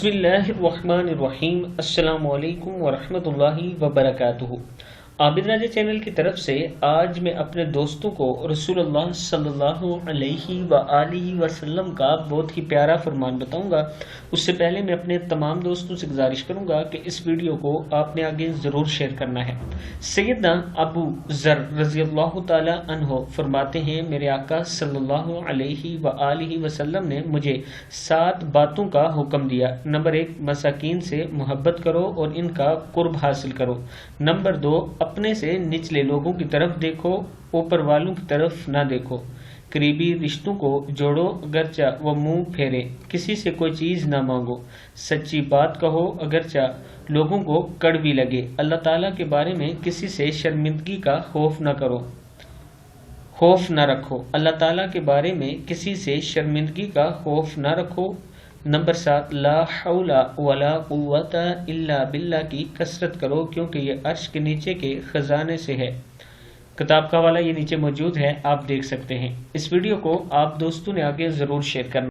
بسم اللہ الرحمن الرحیم۔ السلام علیکم ورحمۃ اللہ وبرکاتہ۔ عابد راجہ چینل کی طرف سے آج میں اپنے دوستوں کو رسول اللہ صلی اللہ علیہ وآلہ وسلم کا بہت ہی پیارا فرمان بتاؤں گا۔ اس سے پہلے میں اپنے تمام دوستوں سے گزارش کروں گا کہ اس ویڈیو کو آپ نے آگے ضرور شیئر کرنا ہے۔ سیدنا ابو ذر رضی اللہ تعالی عنہ فرماتے ہیں، میرے آقا صلی اللہ علیہ وآلہ وسلم نے مجھے 7 باتوں کا حکم دیا۔ نمبر 1، مساکین سے محبت کرو اور ان کا قرب حاصل کرو۔ نمبر 2، اپنے سے نچلے لوگوں کی طرف دیکھو، اوپر والوں کی طرف نہ دیکھو۔ قریبی رشتوں کو جوڑو اگرچہ وہ منہ پھیرے، کسی سے کوئی چیز نہ مانگو، سچی بات کہو اگرچہ لوگوں کو کڑوی لگے۔ اللہ تعالیٰ کے بارے میں کسی سے شرمندگی کا خوف نہ رکھو۔ اللہ تعالیٰ کے بارے میں کسی سے شرمندگی کا خوف نہ رکھو۔ نمبر 7، لا حول ولا قوت الا باللہ کی کثرت کرو، کیونکہ یہ عرش کے نیچے کے خزانے سے ہے۔ کتاب کا حوالہ یہ نیچے موجود ہے، آپ دیکھ سکتے ہیں۔ اس ویڈیو کو آپ دوستوں نے آگے ضرور شیئر کرنا۔